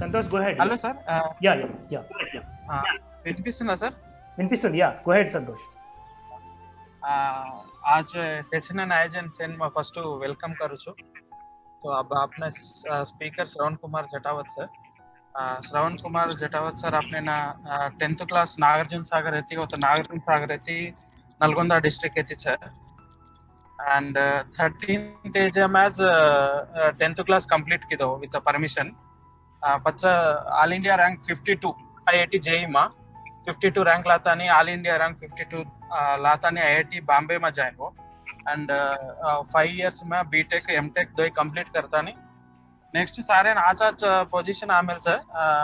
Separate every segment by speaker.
Speaker 1: Santosh, go ahead.
Speaker 2: Hello, sir.
Speaker 1: Yeah.
Speaker 2: వినిపిస్తుందా sir?
Speaker 1: వినిపిస్తుంది. Yeah, go ahead, Santosh.
Speaker 2: आज session and आयोजन से मैं फर्स्ट वेलकम करूँ छू। तो अब आपने speaker Shravan Kumar जटावत sir. Shravan Kumar जटावत sir आपने ना 10th क्लास नागार्जुन सागर रहती हो तो नागार्जुन सागर रहती नलगोंदा डिस्ट्रिक्ट रहती है and 13th age as 10th class complete की दो with the permission पच्चा all India rank 52 IIT JEE मा 52 रैंक लाता नहीं ऑल इंडिया रैंक 52 लाता नहीं IIT बॉम्बे में जाए वो एंड 5 years में बीटेक एमटेक दो कंप्लीट करता नहीं नेक्स्ट सारे आज पोजीशन आमेल सर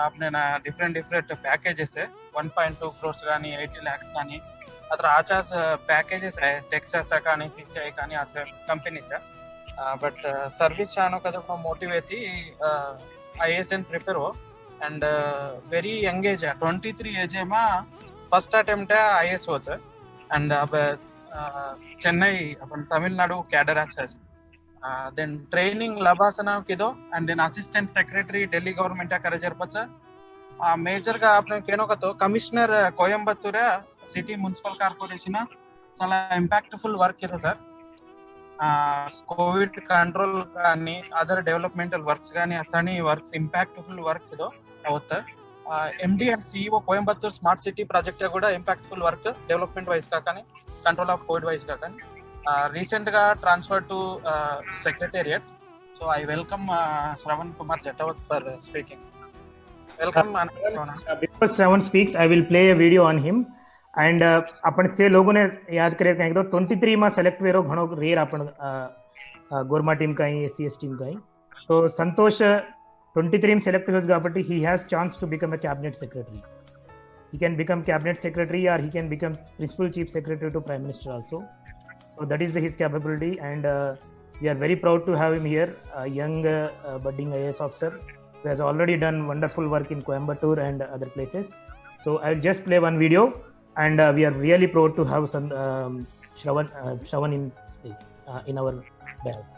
Speaker 2: अपने ना डिफरेंट पैकेजेस है 1.2 crores కానీ 80 lakhs కానీ अत्र आचास पैकेजेस है टेक्सास కానీ CCI కానీ ऐसे कंपनीज है बट सर्विस चाहने का जब मोटिवेट थी ISN प्रिपेयर हो एंड वेरी यंग एज है 23 एज में फर्स्ट अटेम्प्ट है IS हो सर एंड अब चेन्नई अपन तमिलनाडु कैडर है देन ट्रेनिंग लबासना किदो and then assistant secretary Delhi government करे जरपच मेजर गा आपने केनो का तो commissioner Coimbatore city municipal corporation చాలా ఇంపాక్ట్ఫుల్ వర్క్ ఇది సార్ కోవిడ్ కంట్రోల్ కానీ అదర్ డెవలప్మెంటల్ వర్క్స్ కానీ అసని వర్క్స్ ఇంపాక్ట్ఫుల్ వర్క్ ఇదో అవుతా MD and CEO Coimbatore smart city project కూడా ఇంపాక్ట్ఫుల్ వర్క్ డెవలప్మెంట్ వైస్ కా కానీ కంట్రోల్ ఆఫ్ కోవిడ్ వైస్ కా కానీ recent గా transfer to secretariat so I welcome Shravan Kumar Jatavath for speaking welcome
Speaker 1: Before Shravan speaks, I will play a video on him. And अपन से लोगों ने याद करे कहीं तो 23 में सेलेक्ट वेरो घणो रेर अपन गोरमा टीम का ही SCS टीम का ही तो संतोष 23 में सेलेक्ट होस गापटी he has chance to become a cabinet secretary. He can become cabinet secretary or he can become principal chief secretary to prime minister also. So that is his capability and we are very proud to have him here, a young budding IAS officer who has already done wonderful work in Coimbatore and other places. So I'll just play one video. And we are really proud to have some Shravan in space in our dais.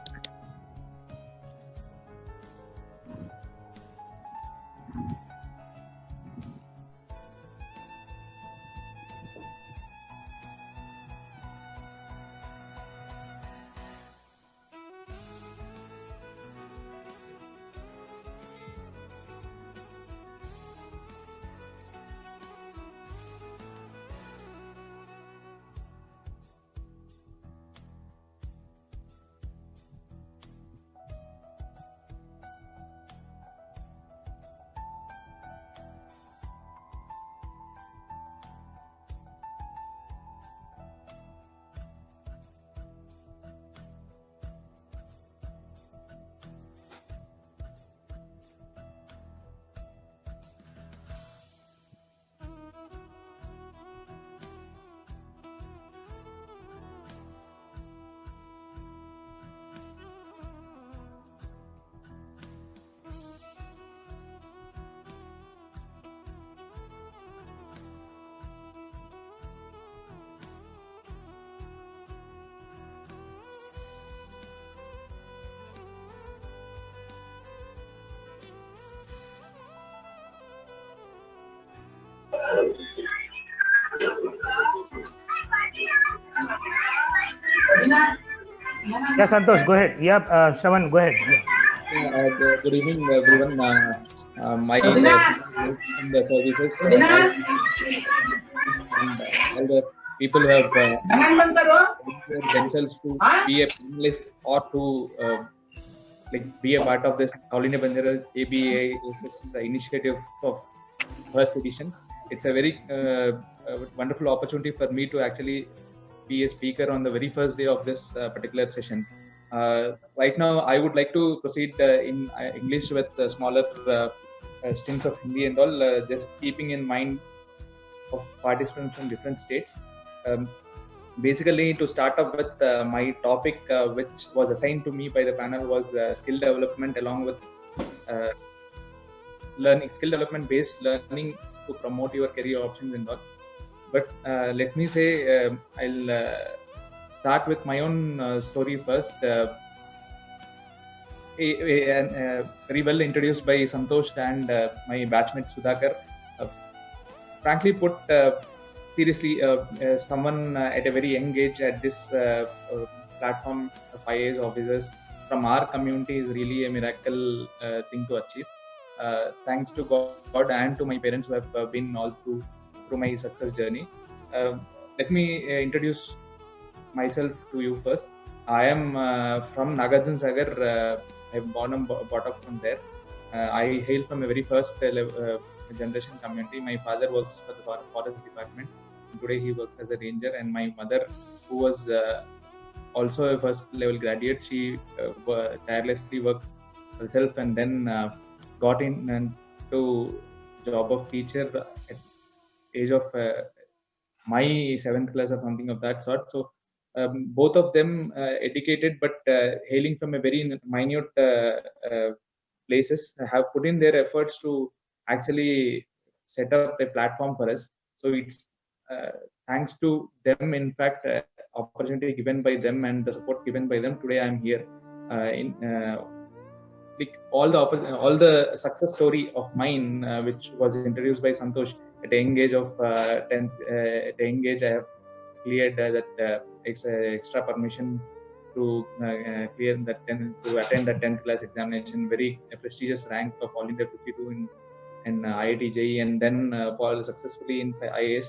Speaker 1: Yeah, Santosh, go ahead. Yeah, Shravan, go ahead. Yeah.
Speaker 3: Good evening, everyone. My in the services and all the people who have themselves to be a panelist or to be a part of this All India Banjaras ABAS initiative of first edition. It's a very wonderful opportunity for me to actually be a speaker on the very first day of this particular session. Right now, I would like to proceed in English with smaller stints of Hindi and all, just keeping in mind of participants from different states. Basically, to start up with my topic, which was assigned to me by the panel, was skill development along with skill development based learning to promote your career options and all. But let me say, I'll start with my own story first. very well introduced by Santosh and my batchmate Sudhakar. Frankly put, seriously, someone at a very young age at this platform of IAS officers from our community is really a miracle thing to achieve. Thanks to God and to my parents who have been all through my success journey. Let me introduce myself to you first. I am from Nagarjun Sagar. I have born and brought up from there. I hail from a very first generation community. My father works for the forest department. Today he works as a ranger, and my mother, who was also a first level graduate, she tirelessly worked herself and then got into job of teacher at age of my 7th class or something of that sort. So both of them educated, but hailing from a very minute places, have put in their efforts to actually set up a platform for us. So it's thanks to them, in fact, opportunity given by them and the support given by them, today I'm here. Like all the success story of mine, which was introduced by Santosh at a young age of 10th. At a young age, I have cleared that extra permission to clear that to attend the 10th class examination, very prestigious rank of All India 52 in IIT JEE, and then fall successfully in IAS.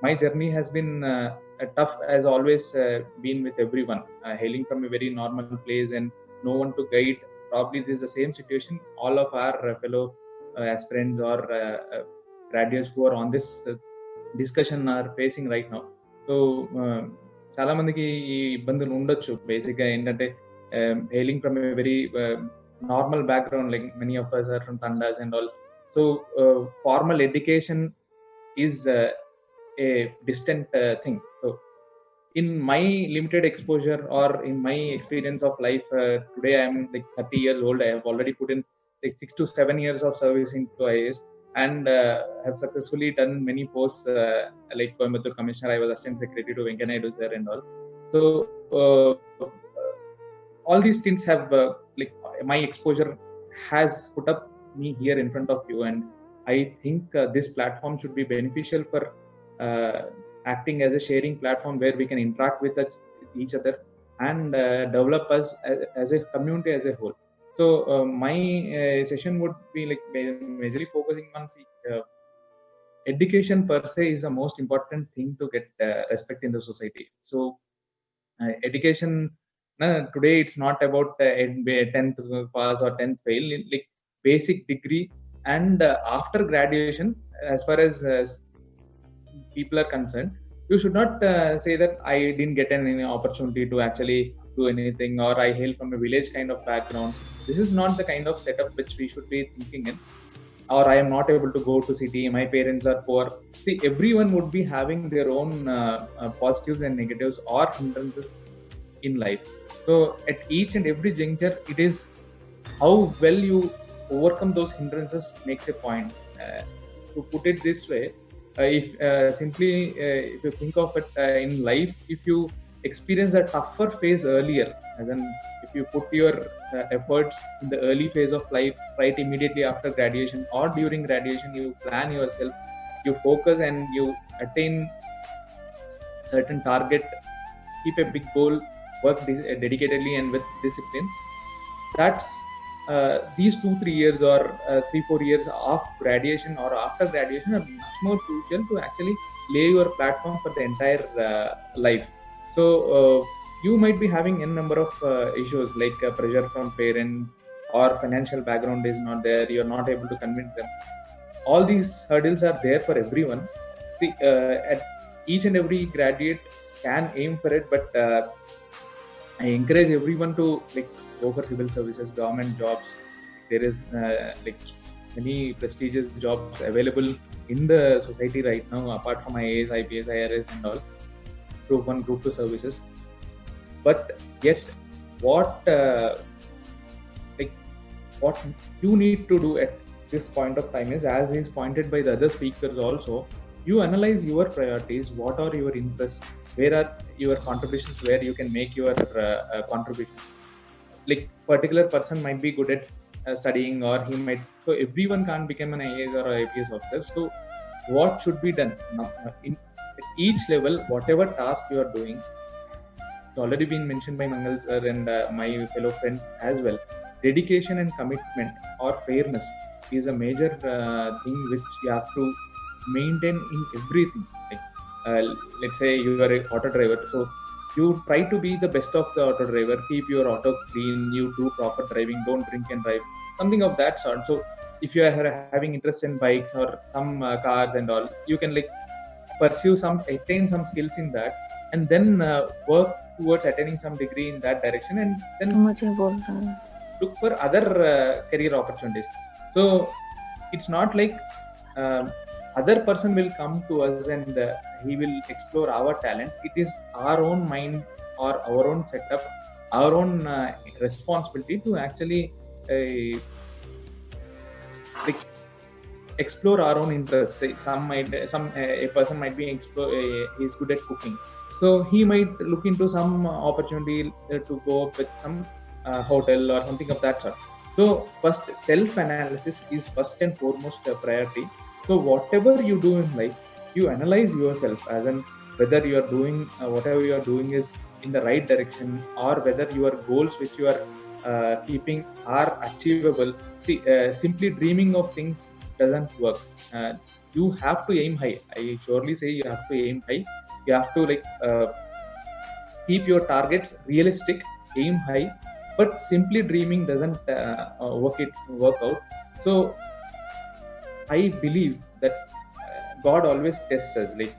Speaker 3: My journey has been tough, as always been with everyone, hailing from a very normal place and no one to guide. Probably this is the same situation all of our fellow aspirants or graduates who are on this discussion are facing right now. So చాలా మందికి ఈ ఇబ్బందులు ఉండొచ్చు. బేసిక్గా ఏంటంటే hailing from a very normal background, like many of us are from Tandas and all. So formal education is a distant thing. So in my limited exposure or in my experience of life, today I am like 30 years old. I have already put in like 6 to 7 years of servicing to IAS and have successfully done many posts, like Coimbatore Commissioner. I was Assistant Secretary to Venkaiah Naidu sir and all. So all these things have like my exposure has put up me here in front of you, and I think this platform should be beneficial for acting as a sharing platform where we can interact with each other and develop us as a community as a whole. So my session would be like majorly focusing on education per se is the most important thing to get respect in the society. So education today, it's not about 10th pass or 10th fail, like basic degree, and after graduation, as far as people are concerned, you should not say that I didn't get any opportunity to actually do anything, or I hail from a village kind of background. This is not the kind of setup which we should be thinking in. Or I am not able to go to city, my parents are poor. See, everyone would be having their own positives and negatives or hindrances in life. So at each and every juncture, it is how well you overcome those hindrances makes a point. To put it this way, if simply if you think of it in life, if you experience a tougher phase earlier, and then if you put your efforts in the early phase of life, right immediately after graduation or during graduation, you plan yourself, you focus and you attain certain target, keep a big goal, work dedicatedly and with discipline. That's these 2-3 years or 3-4 years of graduation or after graduation are much more crucial to actually lay your platform for the entire life. So you might be having a number of issues like pressure from parents, or financial background is not there, you're not able to convince them. All these hurdles are there for everyone. See, at each and every graduate can aim for it, but I encourage everyone to like go for civil services, government jobs. There is like many prestigious jobs available in the society right now, apart from IAS, IPS, IRS and all, Group 1, Group 2 services. But yes, what you need to do at this point of time is, as is pointed by the other speakers also, you analyze your priorities, what are your interests, where are your contributions, where you can make your contributions. like particular person might be good at studying, or he might, so everyone can't become an IAS or IPS officer. So what should be done now, in at each level, whatever task you are doing, it's already been mentioned by Mangal sir and my fellow friends as well. Dedication and commitment or fairness is a major thing which you have to maintain in everything. Like, uh, let's say you are a auto driver, so you try to be the best of the auto driver, keep your auto clean, you do proper driving, don't drink and drive, something of that sort. So if you are having interest in bikes or some cars and all, you can like pursue some, attain some skills in that, and then work towards attaining some degree in that direction, and then
Speaker 4: मुझे बोल रहा है
Speaker 3: look for other career opportunities. So it's not like uh, other person will come to us and he will explore our talent. It is our own mind or our own setup, our own responsibility to actually uh, like explore our own interests. Say some a person might be he's good at cooking, so he might look into some opportunity to go up with some hotel or something of that sort. So first, self analysis is first and foremost a priority. So whatever you do in life, you analyze yourself as in whether you are doing whatever you are doing is in the right direction, or whether your goals which you are keeping are achievable. See, simply dreaming of things doesn't work. You have to aim high. I surely say you have to aim high. You have to like keep your targets realistic, aim high, but simply dreaming doesn't work out. So I believe that God always tests us. Like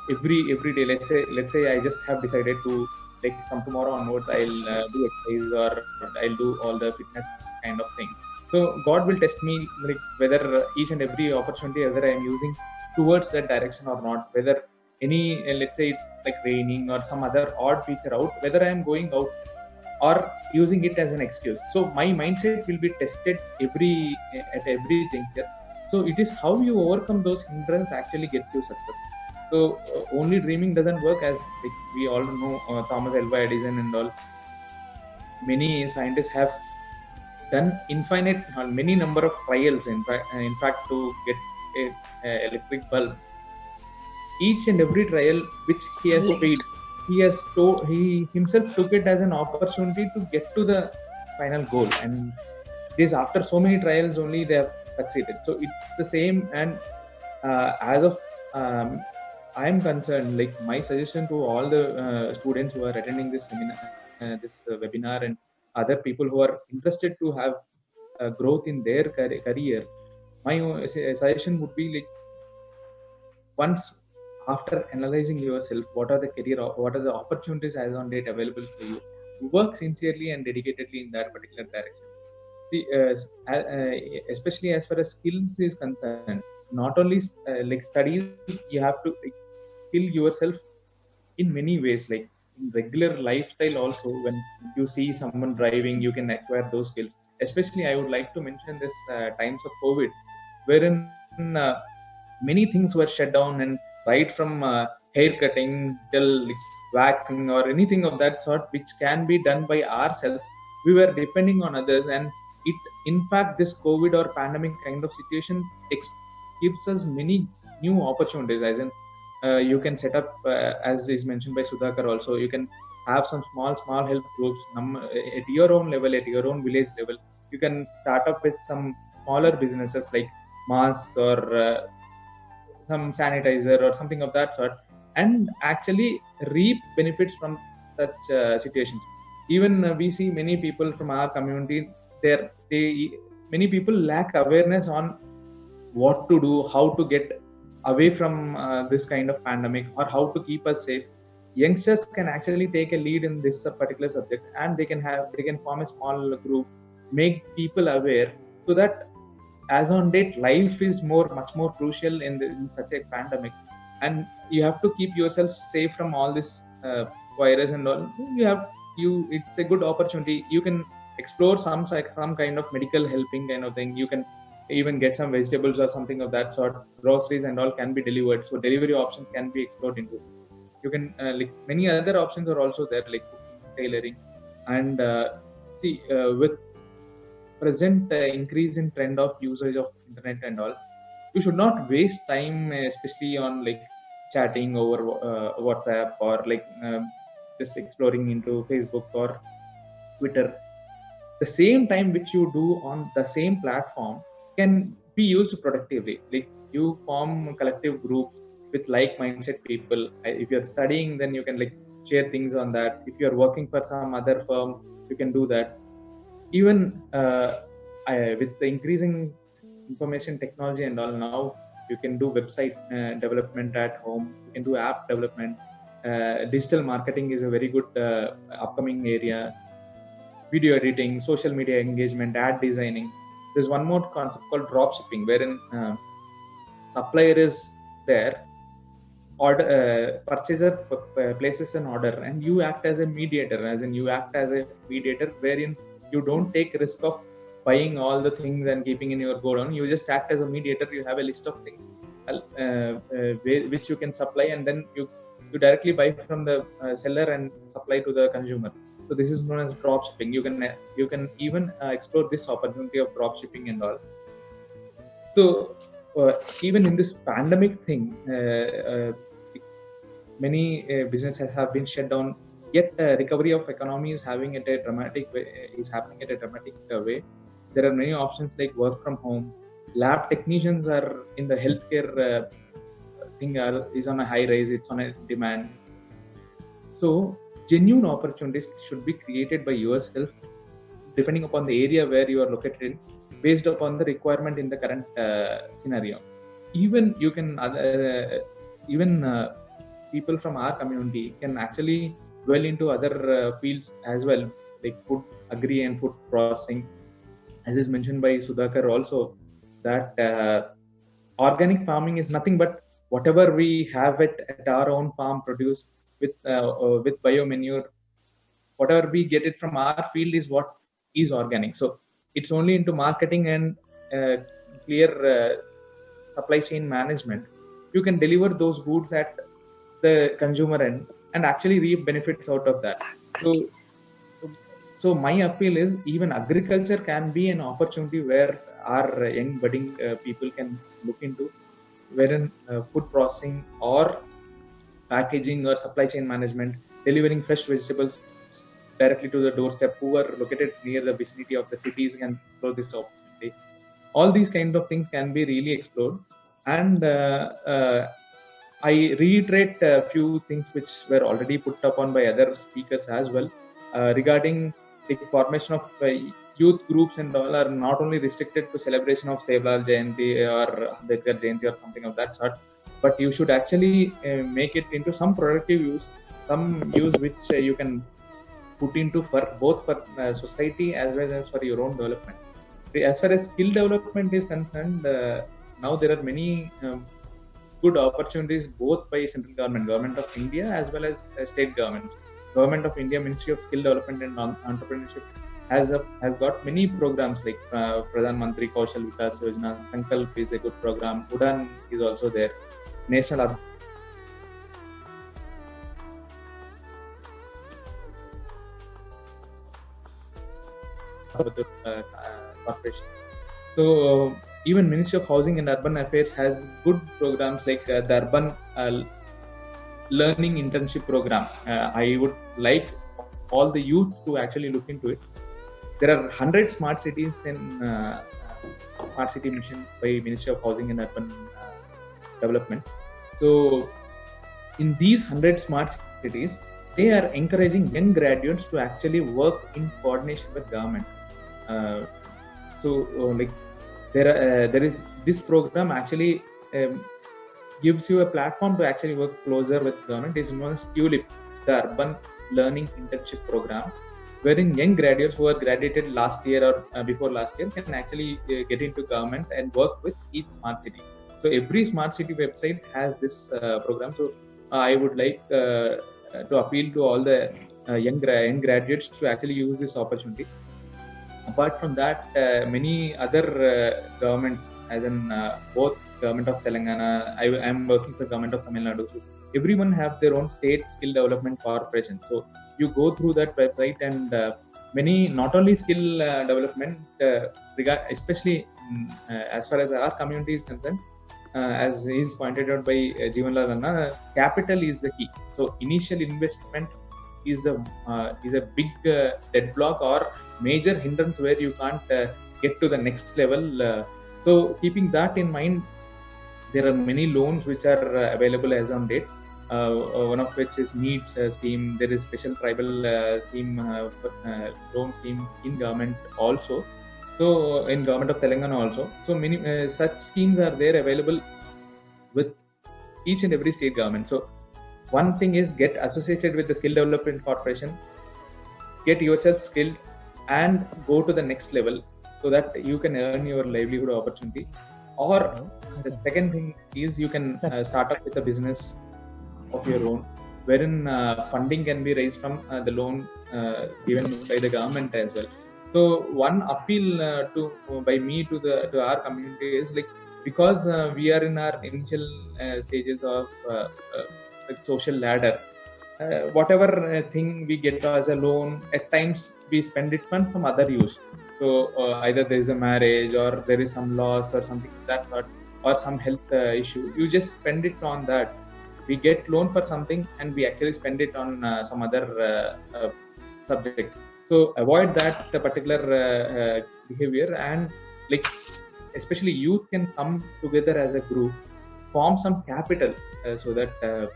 Speaker 3: every day, let's say I just have decided to, like, from tomorrow onwards I'll do exercise, or I'll do all the fitness kind of thing. So God will test me, like whether each and every opportunity, whether I'm using towards that direction or not, whether any let's say it's like raining or some other odd feature out, whether I'm going out or using it as an excuse. So my mindset will be tested at every juncture. So it is how you overcome those hindrances actually gets you success. So only dreaming doesn't work, as like we all know, Thomas Alva Edison and all, many scientists have done infinite many number of trials in fact to get a electric bulb. Each and every trial which he has failed, he himself took it as an opportunity to get to the final goal, and this after so many trials only they have succeeded. So it's the same. And as of I am concerned, like my suggestion to all the students who are attending this seminar, this webinar, and other people who are interested to have growth in their career, my suggestion would be like, once after analyzing yourself, what are the opportunities as on date available for you, work sincerely and dedicatedly in that particular direction. See, especially as far as skills is concerned, not only like studies, you have to like, skill yourself in many ways, like in regular lifestyle also. When you see someone driving, you can acquire those skills. Especially I would like to mention this times of COVID, wherein uh, many things were shut down, and right from hair cutting till like, waxing or anything of that sort which can be done by ourselves, we were depending on others. And it, in fact, this COVID or pandemic kind of situation gives us many new opportunities, as in you can set up as is mentioned by Sudhakar also, you can have some small help groups at your own level, at your own village level. You can start up with some smaller businesses like masks or some sanitizer or something of that sort, and actually reap benefits from such situations. Even we see many people from our community, they many people lack awareness on what to do, how to get away from this kind of pandemic, or how to keep us safe. Youngsters can actually take a lead in this particular subject, and they can form a small group, make people aware, so that as on date life is much more crucial in such a pandemic, and you have to keep yourself safe from all this virus and all. It's a good opportunity. You can explore some kind of medical helping kind of thing. You can even get some vegetables or something of that sort. Groceries and all can be delivered, so delivery options can be explored into. You can like many other options are also there, like cooking, tailoring. And see, with present increase in trend of usage of internet and all, you should not waste time, especially on like chatting over WhatsApp, or like just exploring into Facebook or Twitter. The same time which you do on the same platform can be used productively. Like you form collective groups with like mindset people. If you're studying, then you can like share things on that. If you're working for some other firm, you can do that. Even with the increasing information technology and all, now you can do website development at home. You can do app development. Digital marketing is a very good upcoming area. Video editing, social media engagement, ad designing. There's one more concept called drop shipping, wherein supplier is there, order purchaser places an order, and you act as a mediator, as in you act as a mediator, wherein you don't take risk of buying all the things and keeping in your godown. You just act as a mediator. You have a list of things which you can supply, and then you directly buy from the seller and supply to the consumer. So this is known as drop shipping. You can even explore this opportunity of drop shipping and all. So even in this pandemic thing, many businesses have been shut down. Yet recovery of economy is happening at a dramatic way. There are many options like work from home. Lab technicians are in the healthcare thing is on a high rise. It's on a demand. So genuine opportunities should be created by yourself, depending upon the area where you are located in, based upon the requirement in the current scenario. Even you can people from our community can actually dwell into other fields as well, like food agri and food processing, as is mentioned by Sudhakar also, that organic farming is nothing but whatever we have at our own farm produced with biomanure. Whatever we get it from our field is what is organic. So it's only into marketing and clear supply chain management. You can deliver those goods at the consumer end and actually reap benefits out of that. So my appeal is, even agriculture can be an opportunity where our young budding people can look into, wherein food processing or packaging or supply chain management, delivering fresh vegetables directly to the doorstep, who are located near the vicinity of the cities, can explore this opportunity. All these kind of things can be really explored. And I reiterate a few things which were already put upon by other speakers as well, regarding the formation of youth groups and all are not only restricted to celebration of Sevlal Jayanti or Ambedkar Jayanti or something of that sort, but you should actually make it into some productive use, some use which you can put into for both for society as well as for your own development. As far as skill development is concerned, now there are many good opportunities both by central government of India as well as state government. Government of India, Ministry of Skill Development and Entrepreneurship has got many programs like Pradhan Mantri Kaushal Vikas Yojana, Sankalp is a good program, Udan is also there, National corporation. So even Ministry of Housing and Urban Affairs has good programs like the Urban Learning Internship Program. I would like all the youth to actually look into it. There are 100 smart cities in Smart City Mission by Ministry of Housing and Urban Development. So in these 100 smart cities, they are encouraging young graduates to actually work in coordination with government. Like there is this program actually gives you a platform to actually work closer with government. It's known as TULIP, the Urban Learning Internship Program, wherein young graduates who are graduated last year or before last year can actually get into government and work with each smart city. So every smart city website has this program. So I would like to appeal to all the young graduates to actually use this opportunity. Apart from that, many other governments, as in both government of Telangana, I am working for government of Tamil Nadu. So everyone have their own state skill development corporation. So you go through that website, and many, not only skill development, especially as far as our community is concerned, as is pointed out by Jeevanlal Anna, capital is the key. So initial investment is a big deadblock or major hindrance where you can't get to the next level. So keeping that in mind, there are many loans which are available as on date. One of which is NEETS scheme. There is special tribal scheme, loan scheme in government also. So in government of Telangana also. So many such schemes are there available with each and every state government. So one thing is get associated with the skill development corporation, get yourself skilled, and go to the next level so that you can earn your livelihood opportunity. Or the second thing is you can start up with a business of your own, wherein funding can be raised from the loan given by the government as well. So one appeal by me to our community is like, because we are in our initial stages of social ladder, whatever thing we get as a loan, at times we spend it on some other use. So either there is a marriage, or there is some loss, or something of that sort, or some health issue. You just spend it on that. We get loan for something, and we actually spend it on some other subject. So avoid that particular behavior, and like especially youth can come together as a group, form some capital so that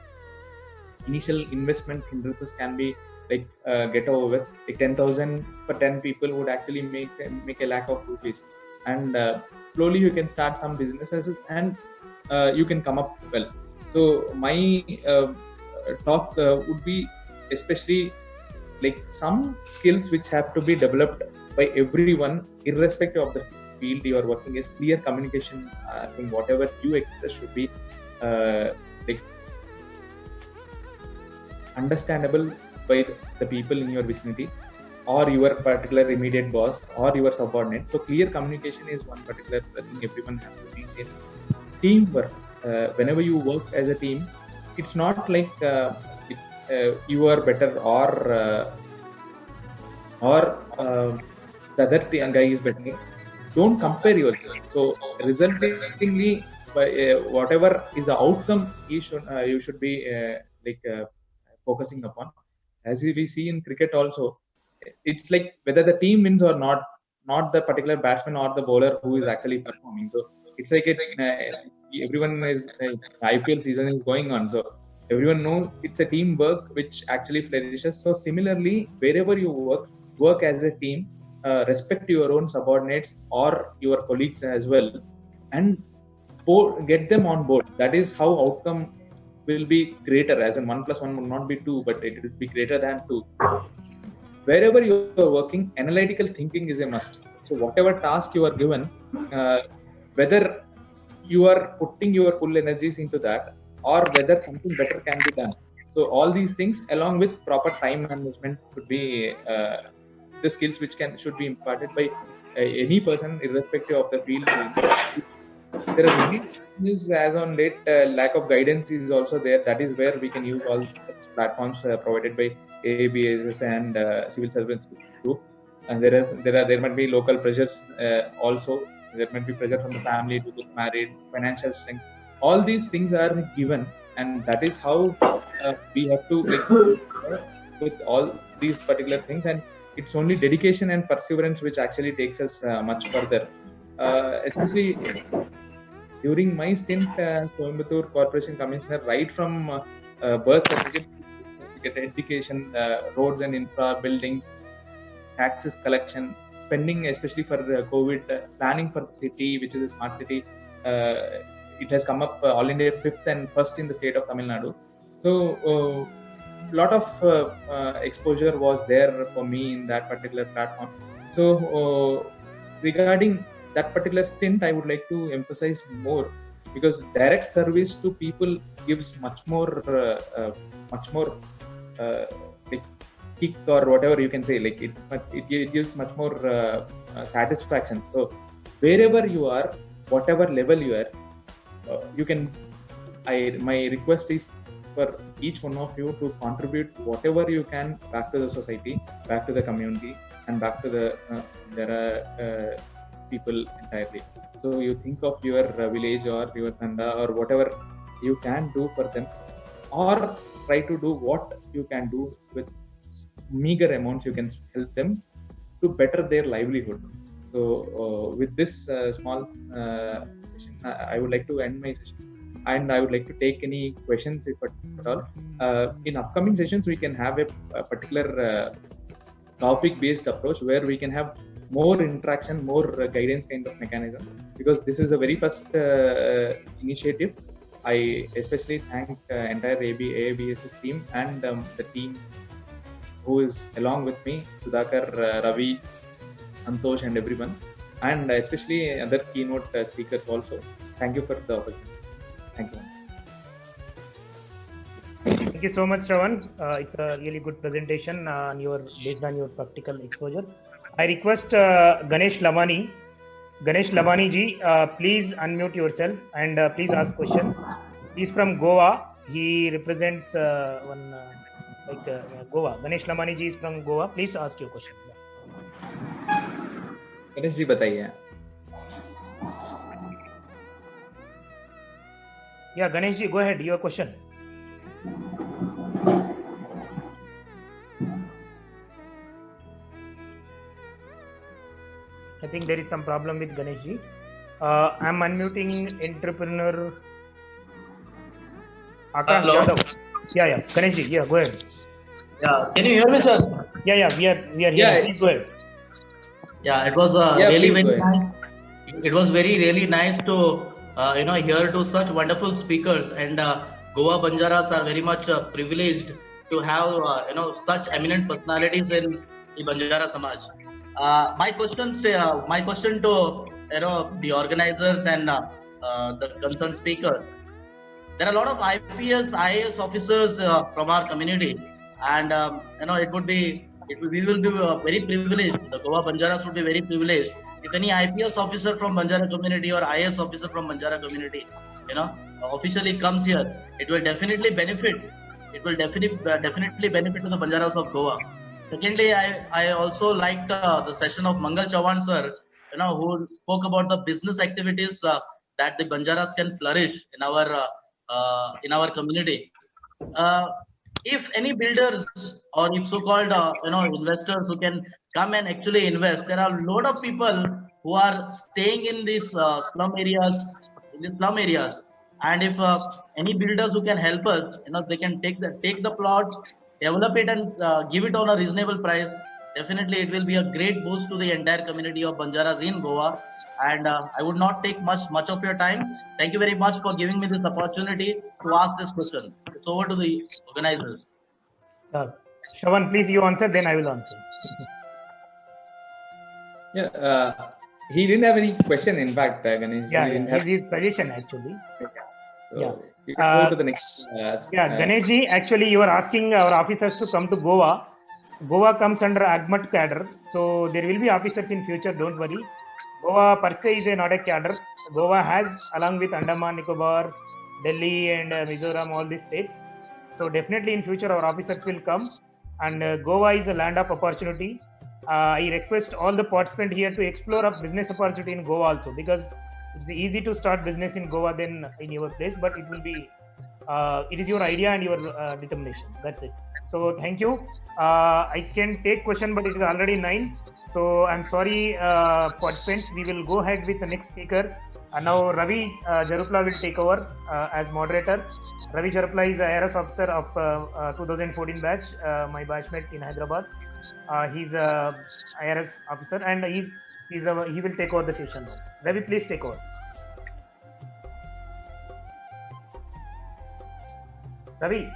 Speaker 3: initial investment hindrances can be like get over with. Like 10,000 for 10 people would actually make a lakh of rupees, and slowly you can start some businesses, and you can come up well. So my talk would be especially like some skills which have to be developed by everyone, irrespective of the field you are working, is clear communication. I think whatever you express should be like understandable by the people in your vicinity, or your particular immediate boss, or your subordinate. So clear communication is one particular thing everyone has to maintain. Teamwork. Whenever you work as a team, it's not like you are better or the other guy is better. Don't compare yourself. So resultingly, whatever is the outcome, you should be focusing upon. As we see in cricket also, it's like whether the team wins or not the particular batsman or the bowler who is actually performing. So it's like everyone is IPL season is going on, so everyone knows it's a teamwork which actually flourishes. So similarly, wherever you work as a team, respect your own subordinates or your colleagues as well, and get them on board. That is how outcome will be greater, as in 1 + 1 will not be 2, but it will be greater than 2. Wherever you are working, analytical thinking is a must. So whatever task you are given, whether you are putting your full energies into that, or whether something better can be done. So all these things, along with proper time management, could be the skills which should be imparted by any person, irrespective of the field. There are many challenges as on date. Lack of guidance is also there. That is where we can use all such platforms provided by AABSS and Civil Servants Group. And there might be local pressures also. There might be pressure from the family to get married, financial strength. All these things are given, and that is how we have to with all these particular things. And it's only dedication and perseverance which actually takes us much further. Especially during my stint as Coimbatore Corporation Commissioner, right from birth certificate, education, roads and infra, buildings, taxes collection, spending, especially for COVID, planning for the city, which is a smart city. It has come up all India 5th and 1st in the state of Tamil Nadu. So lot of exposure was there for me in that particular platform. So regarding that particular stint, I would like to emphasize more, because direct service to people gives much more like kick or whatever you can say. Like it gives much more satisfaction. So wherever you are, whatever level you are, you can. My request is for each one of you to contribute whatever you can back to the society, back to the community, and back to the people entirely. So you think of your village or your tanda or whatever you can do for them, or try to do what you can do with meager amounts you can help them to better their livelihood. So with this small session, I would like to end my session, and I would like to take any questions if at all. In upcoming sessions, we can have a particular topic-based approach where we can have more interaction, more guidance kind of mechanism, because this is a very first initiative. I especially thank entire AABSS team and the team who is along with me, Sudhakar, Ravi, Santosh, and everyone, and especially other keynote speakers also. Thank you for the opportunity. Thank you.
Speaker 1: Thank you so much, Shravan. It's a really good presentation based on your practical exposure. I request Ganesh Lamani. Ganesh Lamani ji, please unmute yourself and please ask question. He's from Goa. He represents Goa. Ganesh Lamani ji is from Goa. Please ask your question.
Speaker 3: Ganesh ji, बताइए.
Speaker 1: Yeah, Ganesh ji, go ahead. Your question. I think there is some problem with Ganesh ji. I'm unmuting entrepreneur Akash Yadav. Yeah. Ganesh ji, yeah, go ahead.
Speaker 4: Yeah, can you hear me, sir?
Speaker 1: Yeah, we are here.
Speaker 3: Yeah.
Speaker 1: Please go ahead.
Speaker 4: Yeah, it was really very nice. It was really nice to hear to such wonderful speakers, and Goa Banjaras are very much privileged to have such eminent personalities in the Banjara Samaj. My question to the organizers and the concerned speaker. There are a lot of IPS, IAS officers from our community, and we will be very privileged. The Goa Banjaras would be very privileged if any IPS officer from Banjara community or IAS officer from Banjara community, officially comes here. It will definitely benefit. It will definitely benefit to the Banjaras of Goa. Secondly, I also liked the session of Mangal Chauhan sir, who spoke about the business activities that the Banjaras can flourish in our community. If any builders or if so-called investors who can come and actually invest, there are a lot of people who are staying in these slum areas. And if any builders who can help us, they can take the plots, develop it, and give it on a reasonable price. Definitely, it will be a great boost to the entire community of Banjaras in Goa. And I would not take much of your time. Thank you very much for giving me this opportunity to ask this question. It's over to the organizers.
Speaker 1: Shravan, please you answer, then I will answer.
Speaker 3: Yeah, he didn't have any question. In fact, Ganesh.
Speaker 1: Yeah, his position actually.
Speaker 3: So
Speaker 1: Yeah.
Speaker 3: you can go to the next.
Speaker 1: Ganesh ji, actually you are asking our officers to come to Goa. Goa comes under AGMAT cadre, so there will be officers in future. Don't worry. Goa per se is not a cadre. Goa has, along with Andaman, Nicobar, Delhi, and Mizoram, all these states. So definitely in future our officers will come, and Goa is a land of opportunity. I request all the participants here to explore a business opportunity in Goa also, because it's easy to start business in Goa than in your place, but it will be it is your idea and your determination. That's it. So thank you. I can take question, but it is already 9. So I'm sorry, participants. We will go ahead with the next speaker. Now Ravi Jarupla will take over as moderator. Ravi Jarupla is IRS officer of 2014 batch, my batchmate in Hyderabad. He's a IRS officer, and he will take over the session. Ravi, please take over. Ravi.